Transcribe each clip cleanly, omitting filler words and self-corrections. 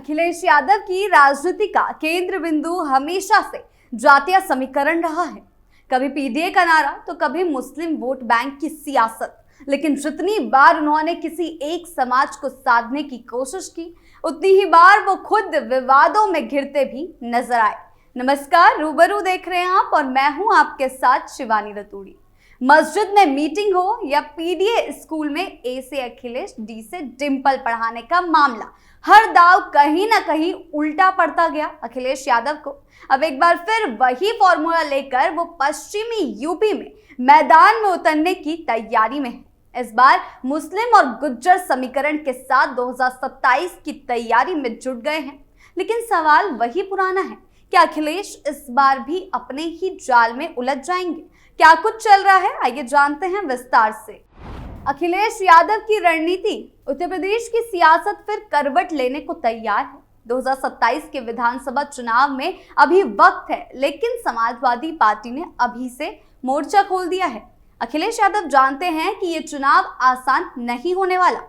अखिलेश यादव की राजनीति का केंद्र बिंदु हमेशा से जातीय समीकरण रहा है। कभी पीडीए का नारा तो कभी मुस्लिम वोट बैंक की सियासत। लेकिन जितनी बार उन्होंने किसी एक समाज को साधने की कोशिश की, उतनी ही बार वो खुद विवादों में घिरते भी नजर आए। नमस्कार, रूबरू देख रहे हैं आप और मैं हूं आपके साथ शिवानी रतूड़ी। मस्जिद में मीटिंग हो या पीडीए स्कूल में ए से अखिलेश, डी से डिंपल पढ़ाने का मामला, हर दाव कहीं ना कहीं उल्टा पड़ता गया अखिलेश यादव को। अब एक बार फिर वही फॉर्मूला लेकर वो पश्चिमी यूपी में मैदान में उतरने की तैयारी में है। इस बार मुस्लिम और गुज्जर समीकरण के साथ 2027 की तैयारी में जुट गए हैं। लेकिन सवाल वही पुराना है, क्या अखिलेश इस बार भी अपने ही जाल में उलझ जाएंगे? क्या कुछ चल रहा है, आइए जानते हैं विस्तार से। अखिलेश यादव की रणनीति, उत्तर प्रदेश की सियासत फिर करवट लेने को तैयार है। 2027 के विधानसभा चुनाव में अभी वक्त है, लेकिन समाजवादी पार्टी ने अभी से मोर्चा खोल दिया है। अखिलेश यादव जानते हैं कि ये चुनाव आसान नहीं होने वाला,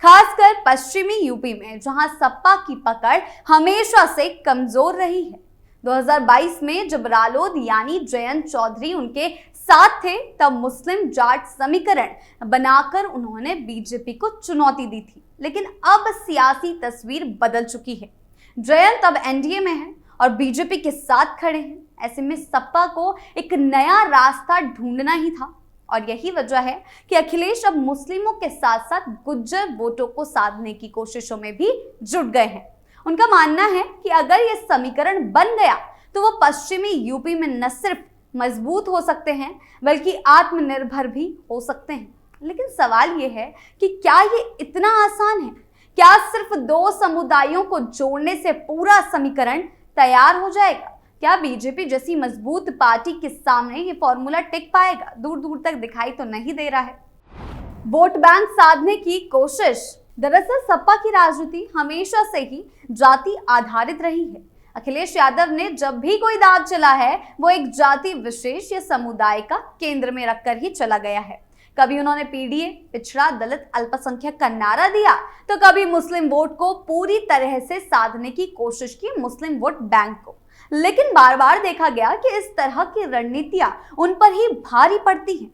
खासकर पश्चिमी यूपी में, जहां सपा की पकड़ हमेशा से कमजोर रही है। 2022 में जब रालोद यानी जयंत चौधरी उनके साथ थे, तब मुस्लिम जाट समीकरण बनाकर उन्होंने बीजेपी को चुनौती दी थी। लेकिन अब सियासी तस्वीर बदल चुकी है। जयंत अब एनडीए में है और बीजेपी के साथ खड़े हैं। ऐसे में सपा को एक नया रास्ता ढूंढना ही था और यही वजह है कि अखिलेश अब मुस्लिमों के साथ साथ गुज्जर वोटों को साधने की कोशिशों में भी जुट गए हैं। उनका मानना है कि अगर ये समीकरण बन गया तो वो पश्चिमी यूपी में न सिर्फ मजबूत हो सकते हैं बल्कि आत्मनिर्भर भी हो सकते हैं। लेकिन सवाल ये है कि क्या ये इतना आसान है? क्या सिर्फ दो समुदायों को जोड़ने से पूरा समीकरण तैयार हो जाएगा? क्या बीजेपी जैसी मजबूत पार्टी के सामने ये फॉर्मूला टिक पाएगा? दूर दूर तक दिखाई तो नहीं दे रहा है। वोट बैंक साधने की कोशिश। दरअसल सपा की राजनीति हमेशा से ही जाति आधारित रही है। अखिलेश यादव ने जब भी कोई दाव चला है, वो एक जाति विशेष या समुदाय का केंद्र में रखकर ही चला गया है। कभी उन्होंने पीडीए, पिछड़ा, दलित, अल्पसंख्यक का नारा दिया, तो कभी मुस्लिम वोट को पूरी तरह से साधने की कोशिश की, मुस्लिम वोट बैंक को। लेकिन बार बार देखा गया कि इस तरह की रणनीतियां उन पर ही भारी पड़ती हैं।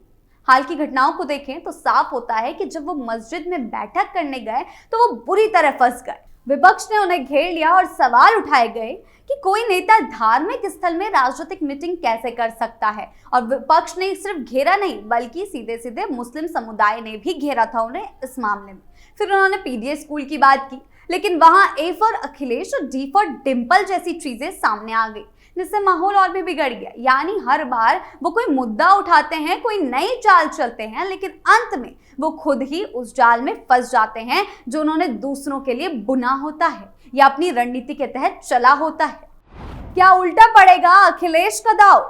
हाल की घटनाओं को देखें तो साफ होता है कि जब वो मस्जिद में बैठक करने गए तो वो बुरी तरह फंस गए। विपक्ष ने उन्हें घेर लिया और सवाल उठाए गए कि कोई नेता धार्मिक स्थल में राजनीतिक मीटिंग कैसे कर सकता है। और विपक्ष ने सिर्फ घेरा नहीं, बल्कि सीधे सीधे मुस्लिम समुदाय ने भी घेरा था उन्हें इस मामले में। फिर उन्होंने पीडीए स्कूल की बात की, लेकिन वहां ए फॉर अखिलेश और डी फॉर डिंपल जैसी चीजें सामने आ गई, जिससे माहौल और भी बिगड़ गया। यानी हर बार वो कोई मुद्दा उठाते हैं, कोई नई चाल चलते हैं, लेकिन अंत में वो खुद ही उस जाल में फंस जाते हैं जो उन्होंने दूसरों के लिए बुना होता है या अपनी रणनीति के तहत चला होता है। क्या उल्टा पड़ेगा अखिलेश का दाव?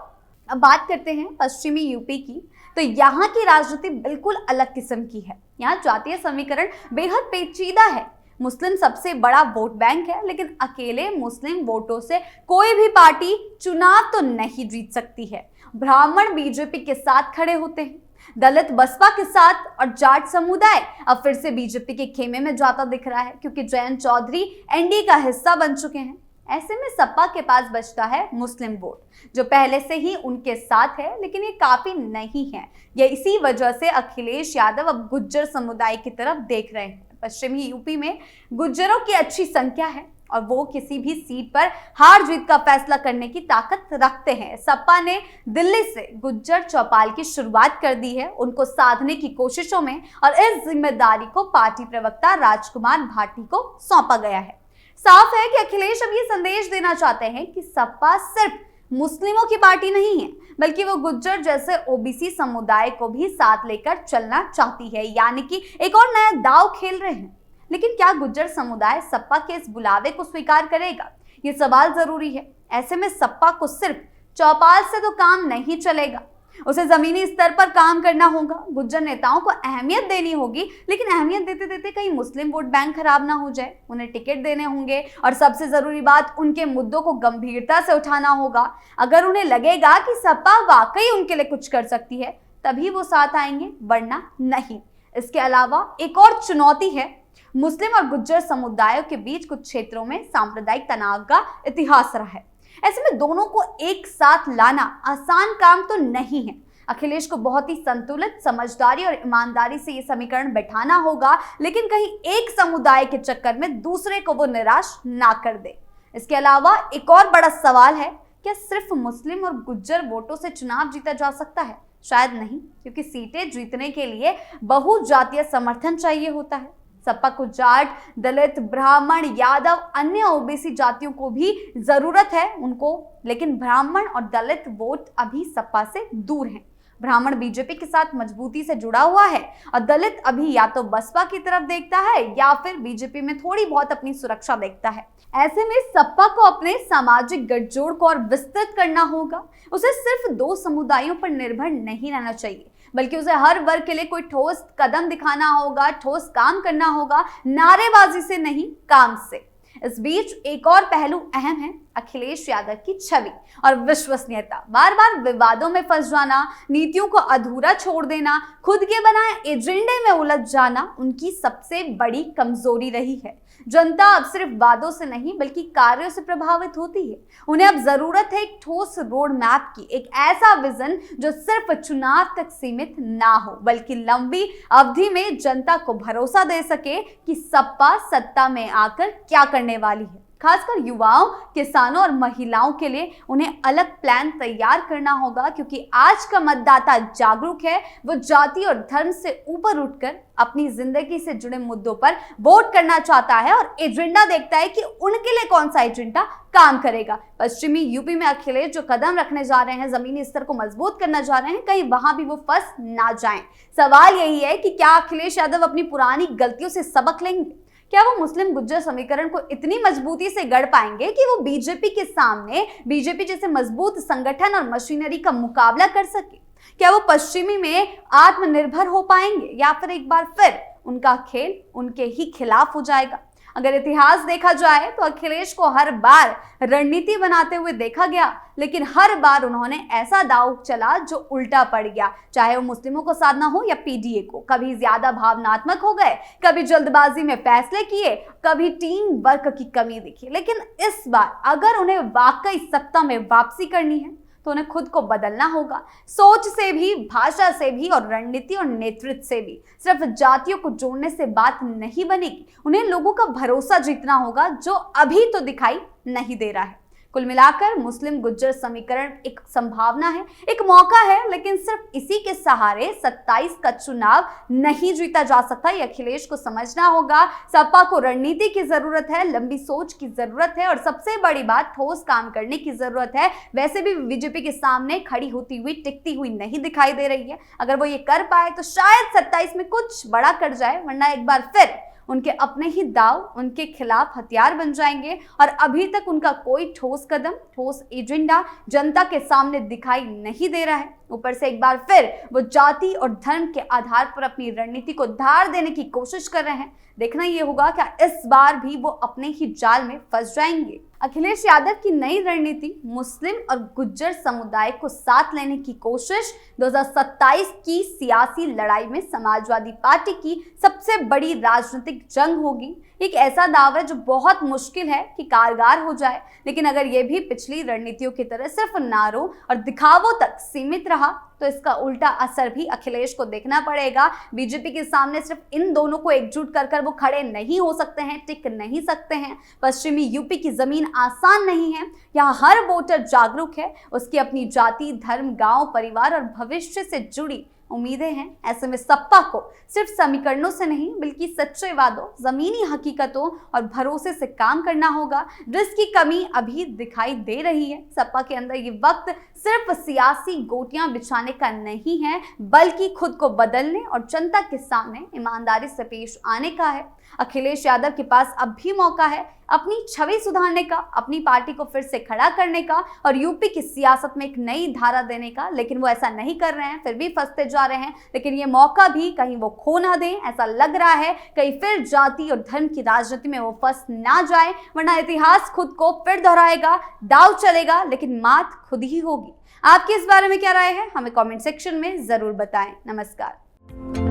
अब बात करते हैं पश्चिमी यूपी की, तो यहाँ की राजनीति बिल्कुल अलग किस्म की है। यहाँ जातीय समीकरण बेहद पेचीदा है। मुस्लिम सबसे बड़ा वोट बैंक है, लेकिन अकेले मुस्लिम वोटों से कोई भी पार्टी चुनाव तो नहीं जीत सकती है। ब्राह्मण बीजेपी के साथ खड़े होते हैं, दलित बसपा के साथ, और जाट समुदाय अब फिर से बीजेपी के खेमे में जाता दिख रहा है, क्योंकि जयंत चौधरी एनडीए का हिस्सा बन चुके हैं। ऐसे में सपा के पास बचता है मुस्लिम वोट, जो पहले से ही उनके साथ है, लेकिन ये काफी नहीं है। ये इसी वजह से अखिलेश यादव अब गुज्जर समुदाय की तरफ देख रहे हैं। पश्चिमी यूपी में गुज्जरों की अच्छी संख्या है और वो किसी भी सीट पर हार जीत का फैसला करने की ताकत रखते हैं। सपा ने दिल्ली से गुज्जर चौपाल की शुरुआत कर दी है उनको साधने की कोशिशों में, और इस जिम्मेदारी को पार्टी प्रवक्ता राजकुमार भाटी को सौंपा गया है। साफ है कि अखिलेश अब ये संदेश देना चाहते हैं कि सपा सिर्फ मुस्लिमों की पार्टी नहीं है, बल्कि वो गुज्जर जैसे ओबीसी समुदाय को भी साथ लेकर चलना चाहती है। यानी कि एक और नया दांव खेल रहे हैं। लेकिन क्या गुज्जर समुदाय सपा के इस बुलावे को स्वीकार करेगा? ये सवाल जरूरी है। ऐसे में सपा को सिर्फ चौपाल से तो काम नहीं चलेगा, उसे जमीनी स्तर पर काम करना होगा। गुज्जर नेताओं को अहमियत देनी होगी, लेकिन अहमियत देते देते कहीं मुस्लिम वोट बैंक खराब ना हो जाए। उन्हें टिकट देने होंगे और सबसे जरूरी बात, उनके मुद्दों को गंभीरता से उठाना होगा। अगर उन्हें लगेगा कि सपा वाकई उनके लिए कुछ कर सकती है, तभी वो साथ आएंगे, वरना नहीं। इसके अलावा एक और चुनौती है मुस्लिम और गुज्जर समुदायों के बीच कुछ क्षेत्रों में सांप्रदायिक तनाव का इतिहास रहा है। ऐसे में दोनों को एक साथ लाना आसान काम तो नहीं है। अखिलेश को बहुत ही संतुलित, समझदारी और ईमानदारी से ये समीकरण बैठाना होगा, लेकिन कहीं एक समुदाय के चक्कर में दूसरे को वो निराश ना कर दे। इसके अलावा एक और बड़ा सवाल है, क्या सिर्फ मुस्लिम और गुज्जर वोटों से चुनाव जीता जा सकता है? शायद नहीं, क्योंकि सीटें जीतने के लिए बहुजातीय समर्थन चाहिए होता है। सपा को जाट, दलित, ब्राह्मण, यादव, अन्य ओबीसी जातियों को भी जरूरत है उनको, लेकिन ब्राह्मण और दलित वोट अभी सपा से दूर हैं। ब्राह्मण बीजेपी के साथ मजबूती से जुड़ा हुआ है और दलित अभी या तो बसपा की तरफ देखता है या फिर बीजेपी में थोड़ी बहुत अपनी सुरक्षा देखता है। ऐसे में सपा को अपने सामाजिक गठजोड़ को और विस्तृत करना होगा। उसे सिर्फ दो समुदायों पर निर्भर नहीं रहना चाहिए, बल्कि उसे हर वर्ग के लिए कोई ठोस कदम दिखाना होगा, ठोस काम करना होगा, नारेबाजी से नहीं, काम से। इस बीच एक और पहलू अहम है, अखिलेश यादव की छवि और विश्वसनीयता। बार बार विवादों में फंस जाना, नीतियों को अधूरा छोड़ देना, खुद के बनाए एजेंडे में उलझ जाना उनकी सबसे बड़ी कमजोरी रही है। जनता अब सिर्फ वादों से नहीं बल्कि कार्यों से प्रभावित होती है। उन्हें अब जरूरत है एक ठोस रोड मैप की, एक ऐसा विजन जो सिर्फ चुनाव तक सीमित ना हो, बल्कि लंबी अवधि में जनता को भरोसा दे सके कि सपा सत्ता में आकर क्या करने वाली है। खासकर युवाओं, किसानों और महिलाओं के लिए उन्हें अलग प्लान तैयार करना होगा, क्योंकि आज का मतदाता जागरूक है। वो जाति और धर्म से ऊपर उठकर अपनी जिंदगी से जुड़े मुद्दों पर वोट करना चाहता है और एजेंडा देखता है कि उनके लिए कौन सा एजेंडा काम करेगा। पश्चिमी यूपी में अखिलेश जो कदम रखने जा रहे हैं, जमीनी स्तर को मजबूत करना जा रहे हैं, कहीं वहां भी वो फंस ना जाएं। सवाल यही है कि क्या अखिलेश यादव अपनी पुरानी गलतियों से सबक लेंगे? क्या वो मुस्लिम गुज्जर समीकरण को इतनी मजबूती से गढ़ पाएंगे कि वो बीजेपी के सामने बीजेपी जैसे मजबूत संगठन और मशीनरी का मुकाबला कर सके? क्या वो पश्चिमी में आत्मनिर्भर हो पाएंगे या फिर एक बार फिर उनका खेल उनके ही खिलाफ हो जाएगा? अगर इतिहास देखा जाए तो अखिलेश को हर बार रणनीति बनाते हुए देखा गया, लेकिन हर बार उन्होंने ऐसा दांव चला जो उल्टा पड़ गया, चाहे वो मुस्लिमों को साधना हो या पीडीए को। कभी ज्यादा भावनात्मक हो गए, कभी जल्दबाजी में फैसले किए, कभी टीम वर्क की कमी दिखी। लेकिन इस बार अगर उन्हें वाकई सत्ता में वापसी करनी है तो उन्हें खुद को बदलना होगा, सोच से भी, भाषा से भी और रणनीति और नेतृत्व से भी। सिर्फ जातियों को जोड़ने से बात नहीं बनेगी, उन्हें लोगों का भरोसा जीतना होगा, जो अभी तो दिखाई नहीं दे रहा है। कुल मिलाकर मुस्लिम गुज्जर समीकरण एक संभावना है, एक मौका है, लेकिन सिर्फ इसी के सहारे 27 का चुनाव नहीं जीता जा सकता। ये अखिलेश को समझना होगा। सपा को रणनीति की जरूरत है, लंबी सोच की जरूरत है और सबसे बड़ी बात, ठोस काम करने की जरूरत है। वैसे भी बीजेपी के सामने खड़ी होती हुई, टिकती हुई नहीं दिखाई दे रही है। अगर वो ये कर पाए तो शायद 27 में कुछ बड़ा कर जाए, वरना एक बार फिर उनके अपने ही दाव उनके खिलाफ हथियार बन जाएंगे और अभी तक उनका कोई ठोस कदम, ठोस एजेंडा जनता के सामने दिखाई नहीं दे रहा है। ऊपर से एक बार फिर वो जाति और धर्म के आधार पर अपनी रणनीति को धार देने की कोशिश कर रहे हैं। देखना ये होगा क्या इस बार भी वो अपने ही जाल में फंस जाएंगे। अखिलेश यादव की नई रणनीति मुस्लिम और गुज्जर समुदाय को साथ लेने की कोशिश 2027 की सियासी लड़ाई में समाजवादी पार्टी की सबसे बड़ी राजनीतिक जंग होगी। एक ऐसा दाव है जो बहुत मुश्किल है कि कारगर हो जाए, लेकिन अगर ये भी पिछली रणनीतियों की तरह सिर्फ नारों और दिखावों तक सीमित रहा तो इसका उल्टा असर भी अखिलेश को देखना पड़ेगा। बीजेपी के सामने सिर्फ इन दोनों को एकजुट कर वो खड़े नहीं हो सकते हैं, टिक नहीं सकते हैं। पश्चिमी यूपी की जमीन आसान नहीं है, यहाँ हर वोटर जागरूक है, उसकी अपनी जाति, धर्म, गांव, परिवार और भविष्य से जुड़ी उम्मीदें हैं। ऐसे में सपा को सिर्फ समीकरणों से नहीं बल्कि सच्चे वादों, जमीनी हकीकतों और भरोसे से काम करना होगा, जिसकी कमी अभी दिखाई दे रही है। सपा के अंदर ये वक्त सिर्फ सियासी गोटियां बिछाने का नहीं है, बल्कि खुद को बदलने और जनता के सामने ईमानदारी से पेश आने का है। अखिलेश यादव के पास अब भी मौका है अपनी छवि सुधारने का, अपनी पार्टी को फिर से खड़ा करने का और यूपी की सियासत में एक नई धारा देने का, लेकिन वो ऐसा नहीं कर रहे हैं, फिर भी फंसते जा रहे हैं। लेकिन ये मौका भी कहीं वो खो ना दें, ऐसा लग रहा है कहीं फिर जाति और धर्म की राजनीति में वो फंस ना जाए, वरना इतिहास खुद को फिर दोहराएगा। दाव चलेगा लेकिन मात खुद ही होगी। आपकी इस बारे में क्या राय है, हमें कमेंट सेक्शन में जरूर बताएं। नमस्कार।